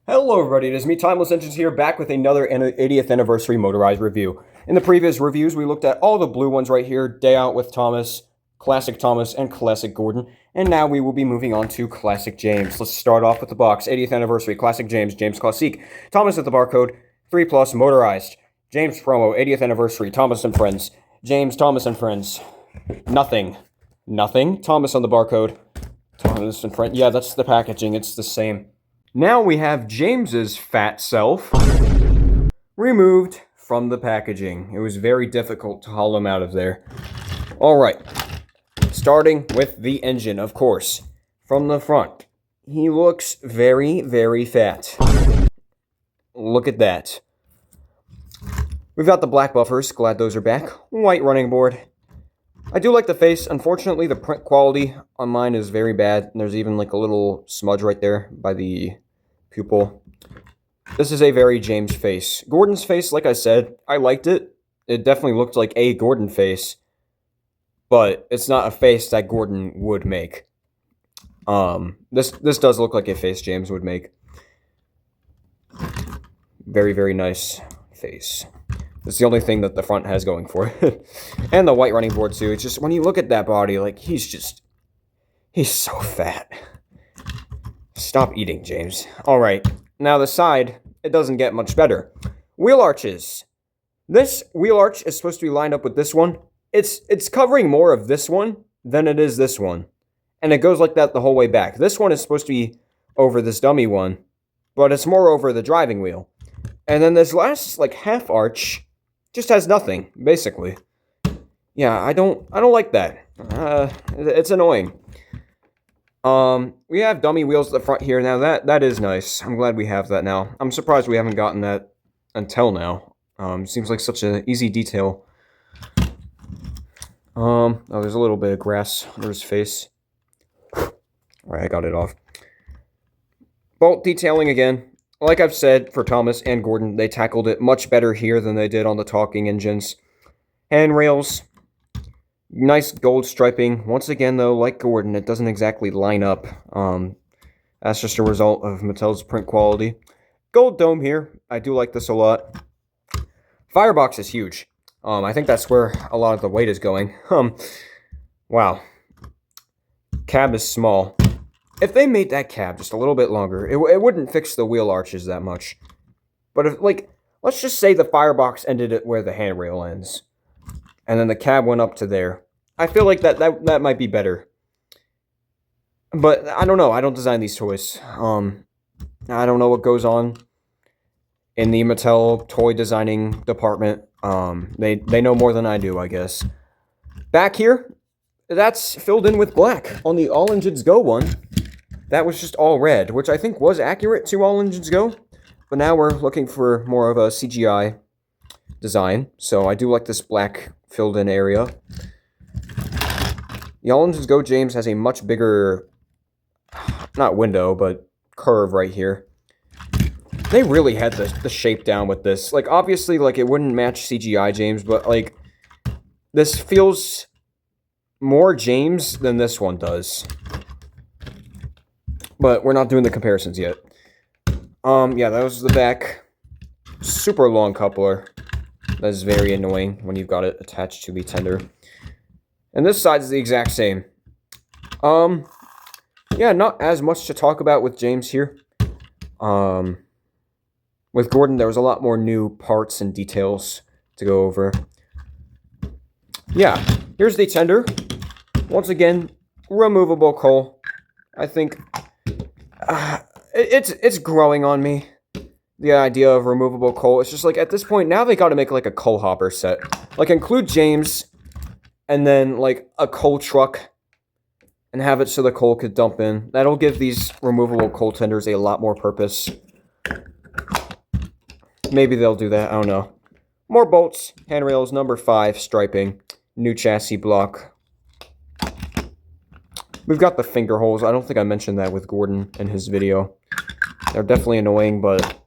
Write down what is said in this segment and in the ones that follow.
Hello everybody, it is me, Timeless Engines here, back with another 80th anniversary motorized review. In the previous reviews, we looked at all the blue ones right here, Day Out with Thomas, and Classic Gordon, and now we will be moving on to Classic James. Let's start off with the box. 80th anniversary, Classic James, James Classique, Thomas at the barcode, 3+ motorized, James promo, 80th anniversary, Thomas and Friends, James, Thomas and Friends, nothing, Thomas on the barcode, Thomas and Friends, yeah, that's the packaging, it's the same. Now we have James's fat self removed from the packaging. It was very difficult to haul him out of there. Alright, starting with the engine, of course. From the front, he looks very, very fat. Look at that. We've got the black buffers, glad those are back. White running board. I do like the face. Unfortunately, the print quality on mine is very bad. And there's even like a little smudge right there by the pupil. This is a very James face. Gordon's face, like I said, I liked it. It definitely looked like a Gordon face. But it's not a face that Gordon would make. This does look like a face James would make. Very, very nice face. It's the only thing that the front has going for it. And the white running board, too. It's just, when you look at that body, like, he's so fat. Stop eating, James. Alright, now the side, it doesn't get much better. Wheel arches. This wheel arch is supposed to be lined up with this one. It's covering more of this one than it is this one. And it goes like that the whole way back. This one is supposed to be over this dummy one, but it's more over the driving wheel. And then this last, like, half arch just has nothing, basically. Yeah, I don't like that. It's annoying. We have dummy wheels at the front here. Now, that is nice. I'm glad we have that now. I'm surprised we haven't gotten that until now. Seems like such an easy detail. Oh, there's a little bit of grass under his face. Alright, I got it off. Bolt detailing again. Like I've said, for Thomas and Gordon, they tackled it much better here than they did on the talking engines. Handrails. Nice gold striping. Once again, though, like Gordon, it doesn't exactly line up. That's just a result of Mattel's print quality. Gold dome here. I do like this a lot. Firebox is huge. I think that's where a lot of the weight is going. Wow. Cab is small. If they made that cab just a little bit longer, it wouldn't fix the wheel arches that much. But if, like, let's just say the firebox ended at where the handrail ends. And then the cab went up to there. I feel like that might be better. But I don't know. I don't design these toys. I don't know what goes on in the Mattel toy designing department. They know more than I do, I guess. Back here, that's filled in with black. On the All Engines Go one, that was just all red, which I think was accurate to All Engines Go. But now we're looking for more of a CGI design. So I do like this black filled in area. The All Engines Go James has a much bigger, not window, but curve right here. They really had the shape down with this. Like, obviously, like, it wouldn't match CGI James, but, like, this feels more James than this one does. But we're not doing the comparisons yet. Yeah, that was the back. Super long coupler. That is very annoying when you've got it attached to the tender. And this side is the exact same. Yeah, not as much to talk about with James here. With Gordon, there was a lot more new parts and details to go over. Yeah, here's the tender. Once again, removable coal. I think it's growing on me. The idea of removable coal. It's just like, at this point, now they got to make like a coal hopper set. Like, include James, and then like a coal truck, and have it so the coal could dump in. That'll give these removable coal tenders a lot more purpose. Maybe they'll do that, I don't know. More bolts, handrails, number 5, striping, new chassis block. We've got the finger holes. I don't think I mentioned that with Gordon in his video. They're definitely annoying, but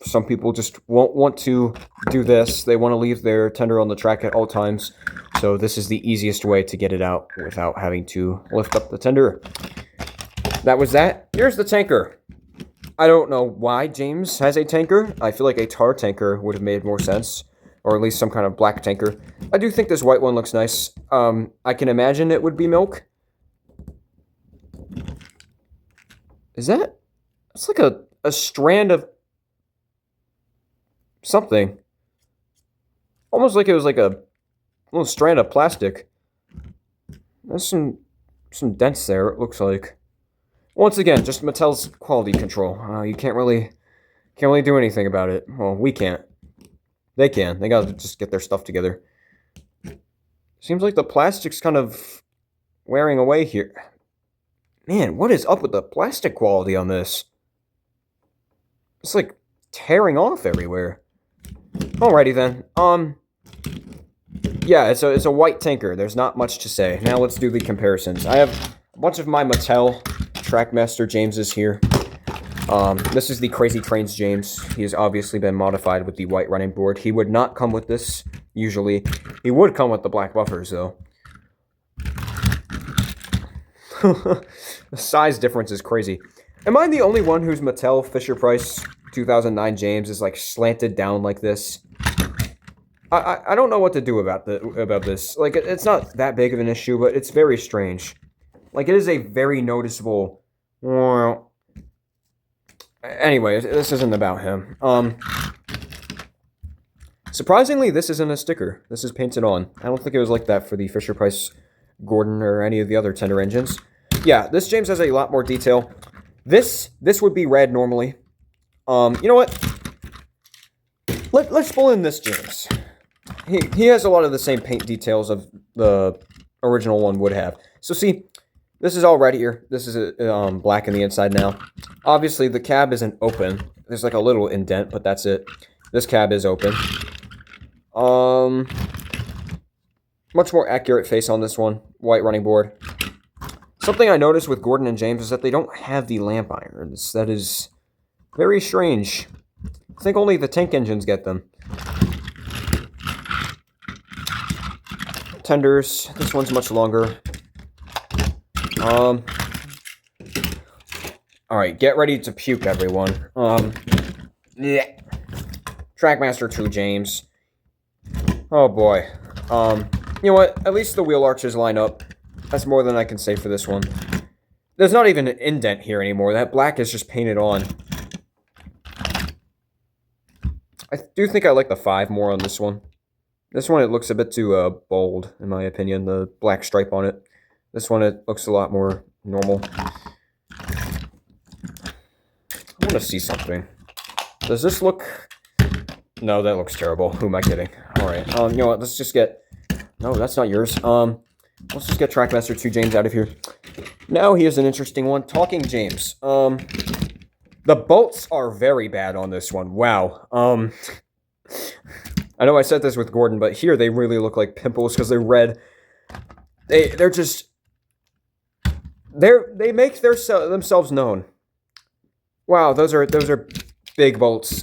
some people just won't want to do this. They want to leave their tender on the track at all times. So this is the easiest way to get it out without having to lift up the tender. That was that. Here's the tanker. I don't know why James has a tanker. I feel like a tar tanker would have made more sense. Or at least some kind of black tanker. I do think this white one looks nice. I can imagine it would be milk. Is that... It's like a strand of... something. Almost like it was like a little strand of plastic. There's some dents there, it looks like. Once again, just Mattel's quality control. You can't really do anything about it. Well, we can't. They can. They gotta just get their stuff together. Seems like the plastic's kind of wearing away here. Man, what is up with the plastic quality on this? It's like tearing off everywhere. Alrighty then. Yeah, it's a white tanker. There's not much to say. Now let's do the comparisons. I have a bunch of my Mattel TRACKMASTER Jameses here. This is the Crazy Trains James. He has obviously been modified with the white running board. He would not come with this, usually. He would come with the black buffers, though. The size difference is crazy. Am I the only one whose Mattel Fisher-Price 2009 James is, like, slanted down like this? I don't know what to do about this. Like, it's not that big of an issue, but it's very strange. Like, it is a very noticeable... Anyway, this isn't about him. Surprisingly, this isn't a sticker. This is painted on. I don't think it was like that for the Fisher-Price Gordon or any of the other tender engines. Yeah, this James has a lot more detail. This would be red normally. You know what? Let's pull in this James. He has a lot of the same paint details of the original one would have. So see, this is all red here. This is black on the inside now. Obviously, the cab isn't open. There's like a little indent, but that's it. This cab is open. Much more accurate face on this one. White running board. Something I noticed with Gordon and James is that they don't have the lamp irons. That is very strange. I think only the tank engines get them. Tenders. This one's much longer. Alright, get ready to puke, everyone. Yeah. TRACKMASTER 2 James. Oh boy. You know what? At least the wheel arches line up. That's more than I can say for this one. There's not even an indent here anymore. That black is just painted on. I do think I like the 5 more on this one. This one, it looks a bit too bold, in my opinion. The black stripe on it. This one, it looks a lot more normal. I want to see something. Does this look... No, that looks terrible. Who am I kidding? Alright, you know what? Let's just get... No, that's not yours. Let's just get TRACKMASTER 2 James out of here. Now, here's an interesting one. Talking James. The bolts are very bad on this one. Wow. I know I said this with Gordon, but here they really look like pimples because they're red. They're just... They make themselves known. Wow, those are big bolts.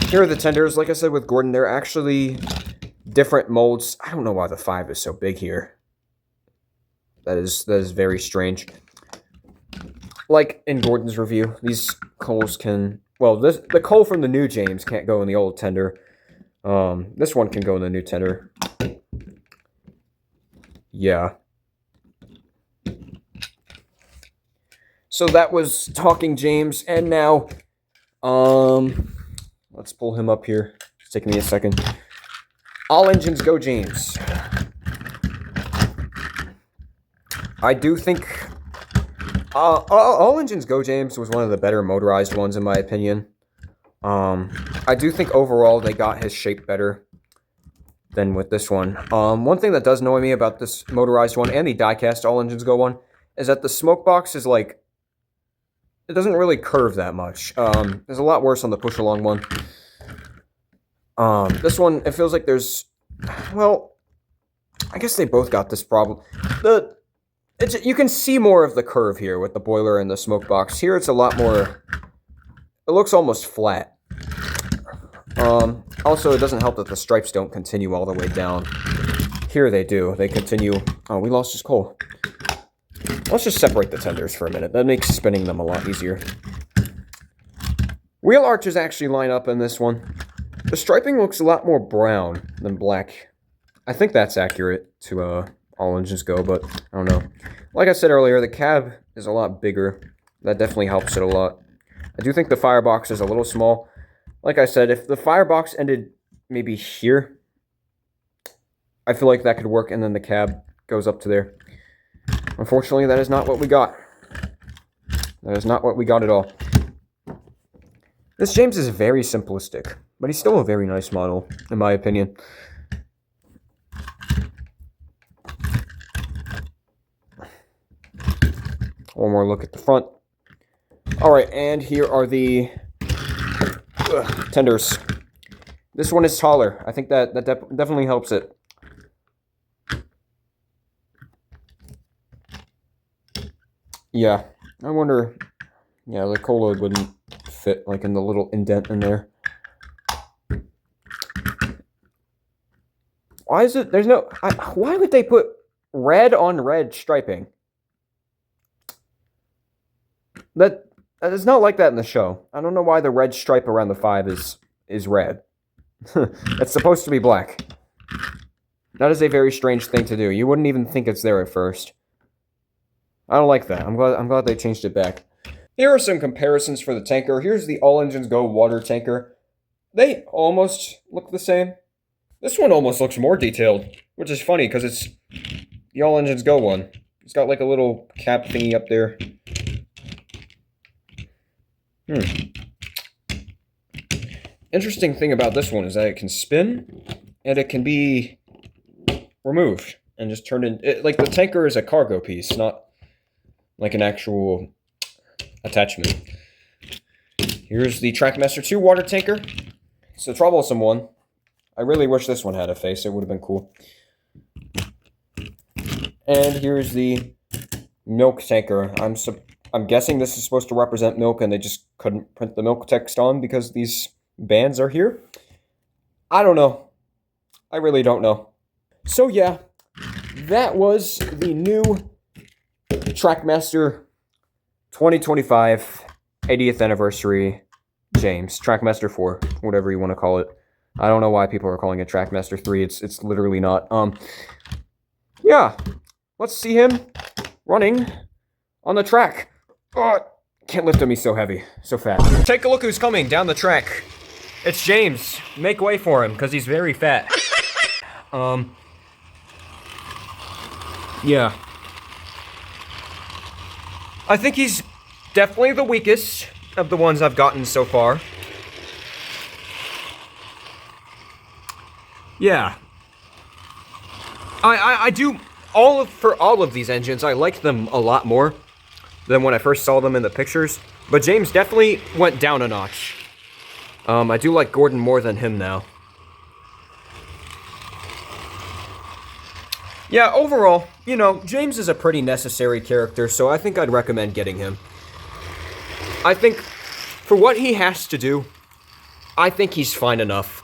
Here are the tenders. Like I said with Gordon, they're actually different molds. I don't know why the 5 is so big here. That is very strange. Like in Gordon's review, these coals can... Well, the coal from the new James can't go in the old tender. This one can go in the new tender. Yeah. So that was Talking James, and now, let's pull him up here. It's taking me a second. All engines go James. I do think All Engines Go James was one of the better motorized ones in my opinion. I do think overall they got his shape better than with this one. One thing that does annoy me about this motorized one and the diecast All Engines Go one is that the smoke box is like, it doesn't really curve that much. There's a lot worse on the push-along one. This one, it feels like there's... Well, I guess they both got this problem. You can see more of the curve here with the boiler and the smoke box. Here it's a lot more... It looks almost flat. Also, it doesn't help that the stripes don't continue all the way down. Here they do. They continue... Oh, we lost his coal. Let's just separate the tenders for a minute. That makes spinning them a lot easier. Wheel arches actually line up in this one. The striping looks a lot more brown than black. I think that's accurate to All Engines Go, but I don't know. Like I said earlier, the cab is a lot bigger. That definitely helps it a lot. I do think the firebox is a little small. Like I said, if the firebox ended maybe here, I feel like that could work, and then the cab goes up to there. Unfortunately, that is not what we got. That is not what we got at all. This James is very simplistic, but he's still a very nice model, in my opinion. One more look at the front. Alright, and here are the tenders. This one is taller. I think that definitely helps it. Yeah, I wonder... Yeah, the cola wouldn't fit, like, in the little indent in there. Why is it... There's no... why would they put red on red striping? That is not like that in the show. I don't know why the red stripe around the 5 is red. It's supposed to be black. That is a very strange thing to do. You wouldn't even think it's there at first. I don't like that. I'm glad they changed it back. Here are some comparisons for the tanker. Here's the All Engines Go water tanker. They almost look the same. This one almost looks more detailed, which is funny because it's the All Engines Go one. It's got like a little cap thingy up there. Interesting thing about this one is that it can spin and it can be removed and just turned in. Like the tanker is a cargo piece, not like an actual attachment. Here's the TRACKMASTER 2 water tanker. It's a troublesome one. I really wish this one had a face. It would have been cool. And here's the milk tanker. I'm guessing this is supposed to represent milk, and they just couldn't print the milk text on because these bands are here. I don't know. I really don't know. So yeah, that was the new TRACKMASTER 2025 80th anniversary James. TRACKMASTER 4, whatever you want to call it. I don't know why people are calling it TRACKMASTER 3. It's literally not. Yeah. Let's see him running on the track. Oh, can't lift him, he's so heavy, so fat. Take a look who's coming down the track. It's James. Make way for him, because he's very fat. Yeah. I think he's definitely the weakest of the ones I've gotten so far. Yeah. I do, for all of these engines, I like them a lot more than when I first saw them in the pictures. But James definitely went down a notch. I do like Gordon more than him now. Yeah, overall, you know, James is a pretty necessary character, so I think I'd recommend getting him. I think, for what he has to do, I think he's fine enough.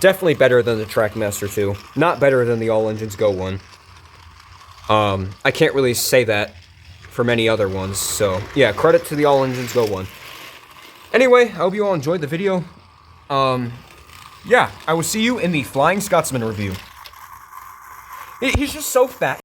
Definitely better than the TRACKMASTER 2. Not better than the All Engines Go one. I can't really say that for many other ones, so yeah, credit to the All Engines Go one. Anyway, I hope you all enjoyed the video. Yeah, I will see you in the Flying Scotsman review. He's just so fat.